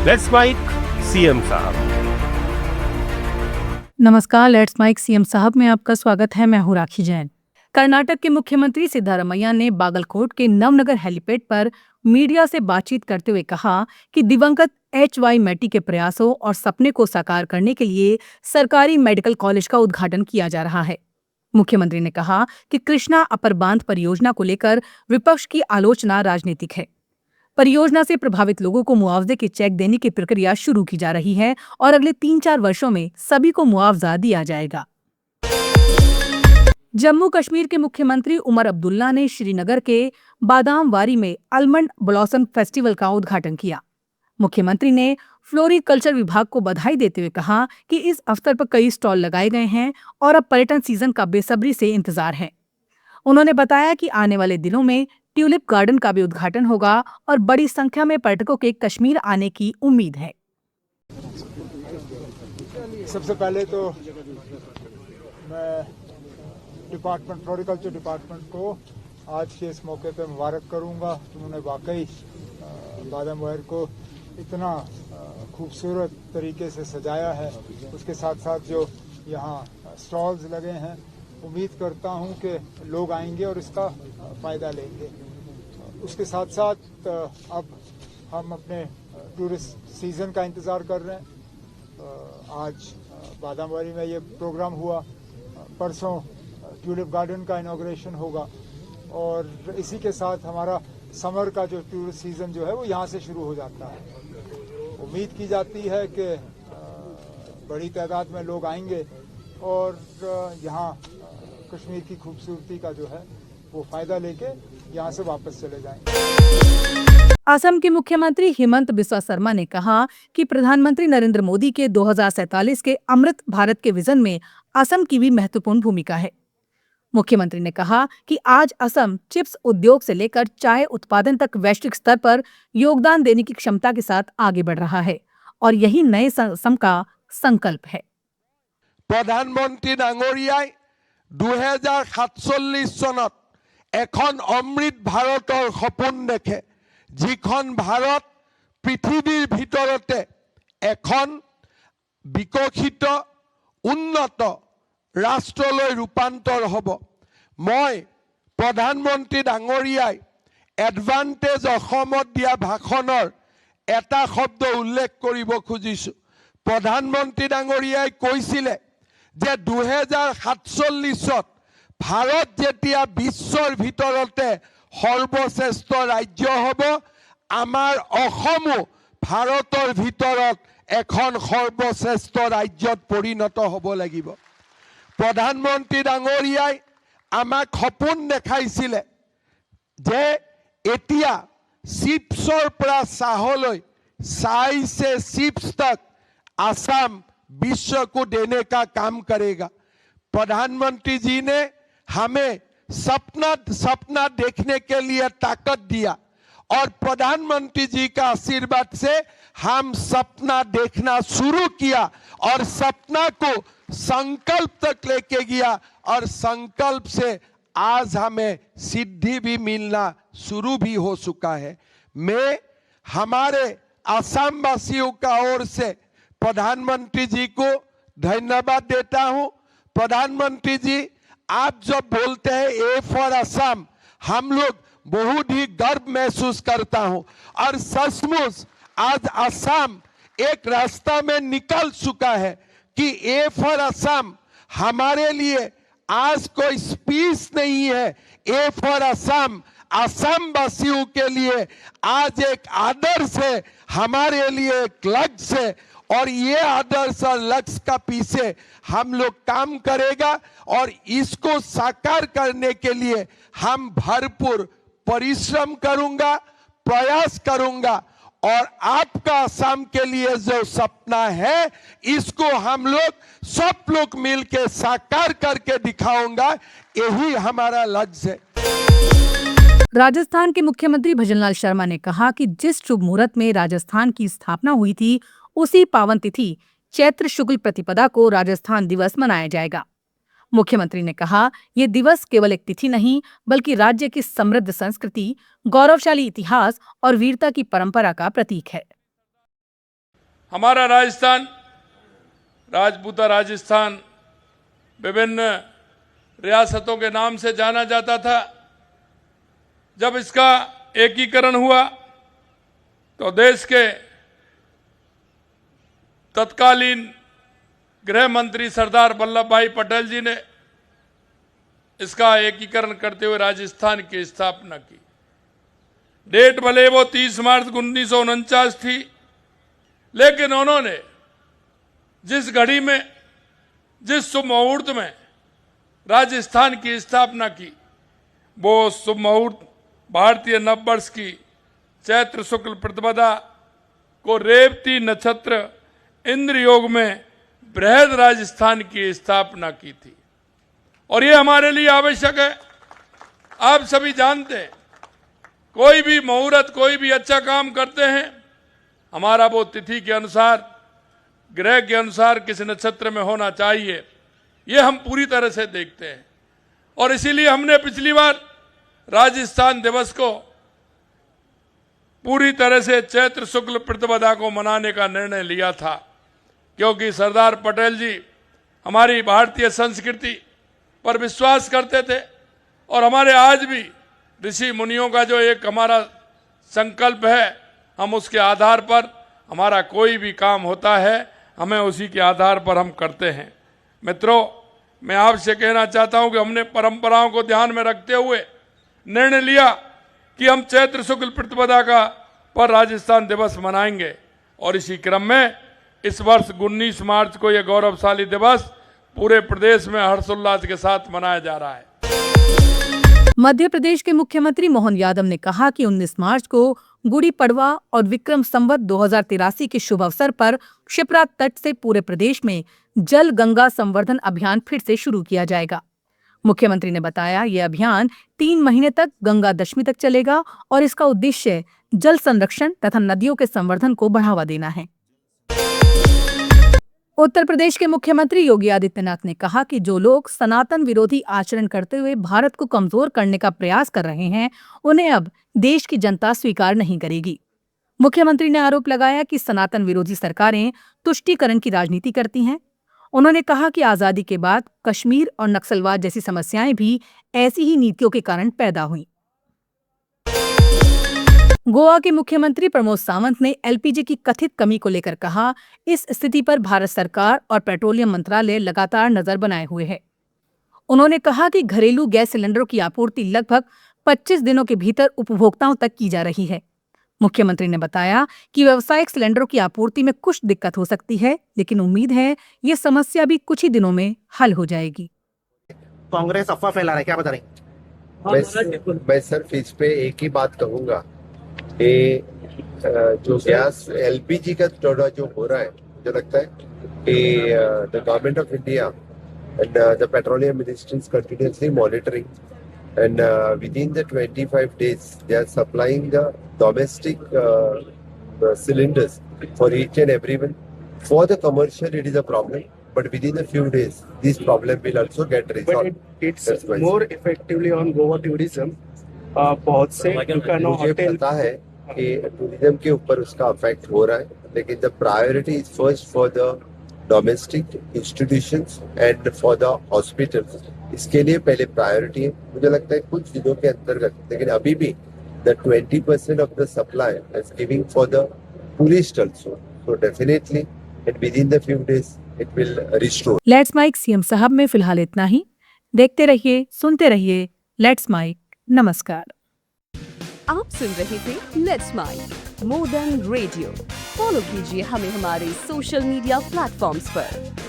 Let's mike CM साहब। नमस्कार, let's mike CM साहब में आपका स्वागत है। मैं हूँ राखी जैन। कर्नाटक के मुख्यमंत्री सिद्धारमैया ने बागलकोट के नवनगर हेलीपैड पर मीडिया से बातचीत करते हुए कहा कि दिवंगत एच.वाई. मेटी के प्रयासों और सपने को साकार करने के लिए सरकारी मेडिकल कॉलेज का उद्घाटन किया जा रहा है। मुख्यमंत्री ने कहा कि कृष्णा अपर बांध परियोजना को लेकर विपक्ष की आलोचना राजनीतिक है। परियोजना से प्रभावित लोगों को मुआवजे के चेक देने की प्रक्रिया शुरू की जा रही है और अगले 3-4 वर्षों में सभी को मुआवजा दिया जाएगा। जम्मू कश्मीर के मुख्यमंत्री उमर अब्दुल्ला ने श्रीनगर के बादामवारी में आलमंड ब्लॉसम फेस्टिवल का उद्घाटन किया। मुख्यमंत्री ने फ्लोरिकल्चर विभाग को बधाई देते हुए कहा कि इस अवसर पर कई स्टॉल लगाए गए हैं और अब पर्यटन सीजन का बेसब्री से इंतजार है। उन्होंने बताया कि आने वाले दिनों में ट्यूलिप गार्डन का भी उद्घाटन होगा और बड़ी संख्या में पर्यटकों के कश्मीर आने की उम्मीद है। सबसे पहले तो मैं फ्लोरिकल्चर डिपार्टमेंट को आज के इस मौके पे मुबारक करूंगा। उन्होंने वाकई बादामवार को इतना खूबसूरत तरीके से सजाया है। उसके साथ साथ जो यहाँ स्टॉल्स लगे हैं, उम्मीद करता हूँ कि लोग आएंगे और इसका फ़ायदा लेंगे। उसके साथ साथ अब हम अपने टूरिस्ट सीज़न का इंतज़ार कर रहे हैं। आज बादामवारी में ये प्रोग्राम हुआ, परसों ट्यूलिप गार्डन का इनॉग्रेशन होगा और इसी के साथ हमारा समर का जो टूरिस्ट सीज़न जो है वो यहाँ से शुरू हो जाता है। उम्मीद की जाती है कि बड़ी तादाद में लोग आएंगे और यहाँ कश्मीर की खूबसूरती का जो है वो फ़ायदा लेके यहाँ से वापस चले जाएंगे। असम के मुख्यमंत्री हिमंत बिस्वा शर्मा ने कहा कि प्रधानमंत्री नरेंद्र मोदी के 2047 के अमृत भारत के विजन में असम की भी महत्वपूर्ण भूमिका है। मुख्यमंत्री ने कहा कि आज असम चिप्स उद्योग से लेकर चाय उत्पादन तक वैश्विक स्तर पर योगदान देने की क्षमता के साथ आगे बढ़ रहा है और यही नए असम का संकल्प है। प्रधानमंत्री डांगरियाई 2047 सनत এখন অমৃত ভাৰতৰ সপোন দেখে, যিখন ভাৰত পৃথিৱীৰ ভিতৰতে এখন বিকশিত উন্নত ৰাষ্ট্ৰলৈ ৰূপান্তৰ হ'ব। মই প্ৰধানমন্ত্ৰী ডাঙৰীয়াই এডভান্টেজ অসমত দিয়া ভাষণৰ এটা শব্দ উল্লেখ কৰিব খুজিছোঁ। প্ৰধানমন্ত্ৰী ডাঙৰীয়াই কৈছিলে যে 2047 ভাৰত যেতিয়া বিশ্বৰ ভিতৰতে সৰ্বশ্ৰেষ্ঠ ৰাজ্য হ'ব, আমাৰ অসমো ভাৰতৰ ভিতৰত এখন সৰ্বশ্ৰেষ্ঠ ৰাজ্যত পৰিণত হ'ব লাগিব। প্ৰধানমন্ত্ৰী ডাঙৰীয়াই আমাক সপোন দেখাইছিলে যে এতিয়া চিপছৰ পৰা চাহলৈ, चाय से चिप्स तक असम विश्व को देने का काम करेगा। प्रधानमंत्री जी ने हमें सपना देखने के लिए ताकत दिया और प्रधानमंत्री जी का आशीर्वाद से हम सपना देखना शुरू किया और सपना को संकल्प तक लेके गया और संकल्प से आज हमें सिद्धि भी मिलना शुरू भी हो चुका है। मैं हमारे असम वासियों का ओर से प्रधानमंत्री जी को धन्यवाद देता हूं। प्रधानमंत्री जी, आप जब बोलते हैं ए फॉर असम, हम लोग बहुत ही गर्व महसूस करता हूं और सचमुच आज असम एक रास्ता में निकल चुका है कि ए फॉर असम हमारे लिए आज कोई स्पीच नहीं है। ए फॉर असम असम वासियों के लिए आज एक आदर्श है, हमारे लिए एक लक्ष्य है और ये आदर्श और लक्ष्य का पीछे हम लोग काम करेगा और इसको साकार करने के लिए हम भरपूर परिश्रम करूंगा, प्रयास करूंगा और आपका असम के लिए जो सपना है इसको हम लोग सब लोग मिलकर साकार करके दिखाऊंगा, यही हमारा लक्ष्य है। राजस्थान के मुख्यमंत्री भजनलाल शर्मा ने कहा कि जिस शुभ मुहूर्त में राजस्थान की स्थापना हुई थी, उसी पावन तिथि चैत्र शुक्ल प्रतिपदा को राजस्थान दिवस मनाया जाएगा। मुख्यमंत्री ने कहा, ये दिवस केवल एक तिथि नहीं बल्कि राज्य की समृद्ध संस्कृति, गौरवशाली इतिहास और वीरता की परंपरा का प्रतीक है। हमारा राजस्थान, राजपूता राजस्थान विभिन्न रियासतों के नाम से जाना जाता था। जब इसका एकीकरण हुआ तो देश के तत्कालीन गृह मंत्री सरदार वल्लभ भाई पटेल जी ने इसका एकीकरण करते हुए राजस्थान की स्थापना की। डेट भले वो 30 मार्च 1949 थी, लेकिन उन्होंने जिस घड़ी में, जिस शुभ मुहूर्त में राजस्थान की स्थापना की, वो शुभ मुहूर्त भारतीय नववर्ष की चैत्र शुक्ल प्रतिपदा को रेवती नक्षत्र इंद्र योग में बृहद राजस्थान की स्थापना की थी। और ये हमारे लिए आवश्यक है। आप सभी जानते हैं, कोई भी मुहूर्त, कोई भी अच्छा काम करते हैं, हमारा वो तिथि के अनुसार, ग्रह के अनुसार किस नक्षत्र में होना चाहिए, ये हम पूरी तरह से देखते हैं। और इसीलिए हमने पिछली बार राजस्थान दिवस को पूरी तरह से चैत्र शुक्ल प्रतिपदा को मनाने का निर्णय लिया था, क्योंकि सरदार पटेल जी हमारी भारतीय संस्कृति पर विश्वास करते थे। और हमारे आज भी ऋषि मुनियों का जो एक हमारा संकल्प है, हम उसके आधार पर हमारा कोई भी काम होता है, हमें उसी के आधार पर हम करते हैं। मित्रों, मैं आपसे कहना चाहता हूं कि हमने परंपराओं को ध्यान में रखते हुए निर्णय लिया कि हम चैत्र शुक्ल प्रतिपदा का पर राजस्थान दिवस मनाएंगे। और इसी क्रम में इस वर्ष 19 मार्च को यह गौरवशाली दिवस पूरे प्रदेश में हर्षोल्लास के साथ मनाया जा रहा है। मध्य प्रदेश के मुख्यमंत्री मोहन यादव ने कहा कि 19 मार्च को गुड़ी पड़वा और विक्रम संवत 2083 के शुभ अवसर पर क्षिप्रा तट से पूरे प्रदेश में जल गंगा संवर्धन अभियान फिर से शुरू किया जाएगा। मुख्यमंत्री ने बताया, ये अभियान 3 महीने तक गंगा दशमी तक चलेगा और इसका उद्देश्य जल संरक्षण तथा नदियों के संवर्धन को बढ़ावा देना है। उत्तर प्रदेश के मुख्यमंत्री योगी आदित्यनाथ ने कहा कि जो लोग सनातन विरोधी आचरण करते हुए भारत को कमजोर करने का प्रयास कर रहे हैं, उन्हें अब देश की जनता स्वीकार नहीं करेगी। मुख्यमंत्री ने आरोप लगाया कि सनातन विरोधी सरकारें तुष्टीकरण की राजनीति करती हैं। उन्होंने कहा कि आजादी के बाद कश्मीर और नक्सलवाद जैसी समस्याएं भी ऐसी ही नीतियों के कारण पैदा हुई। गोवा के मुख्यमंत्री प्रमोद सावंत ने एलपीजी की कथित कमी को लेकर कहा, इस स्थिति पर भारत सरकार और पेट्रोलियम मंत्रालय लगातार नजर बनाए हुए है। उन्होंने कहा कि घरेलू गैस सिलेंडरों की आपूर्ति लगभग 25 दिनों के भीतर उपभोक्ताओं तक की जा रही है। मुख्यमंत्री ने बताया कि व्यावसायिक सिलेंडरों की आपूर्ति में कुछ दिक्कत हो सकती है, लेकिन उम्मीद है ये समस्या भी कुछ ही दिनों में हल हो जाएगी। कांग्रेस अफवाह फैला रहा है, क्या बता रहे? मैं सिर्फ इस पे एक ही बात कहूंगा कि जो गैस एलपीजी का थोड़ा जो हो रहा है, मुझे लगता है कि the government of India and the petroleum ministry is continuously monitoring and within the 25 days they are supplying the domestic cylinders for each and everyone. For the commercial it is a problem, but within a few days this problem will also get resolved. But it's more effectively on Goa tourism. बहुत से दुकानों, मुझे पता है कि tourism के ऊपर उसका अफेक्ट हो रहा है, लेकिन the priority is first for the domestic institutions and for the hospitals. इसके लिए पहले प्रायोरिटी है। मुझे लगता है कुछ दिनों के अंतर्गत, लेकिन अभी भी the 20% of the supply is giving for the tourist also, so definitely and within the few days it will restore. Let's mike CM साहब में फिलहाल इतना ही। देखते रहिए, सुनते रहिए लेट्स माइक। नमस्कार। आप सुन रहे थे let's mike more than radio. Follow कीजिए हमें हमारे सोशल मीडिया प्लेटफॉर्म्स पर।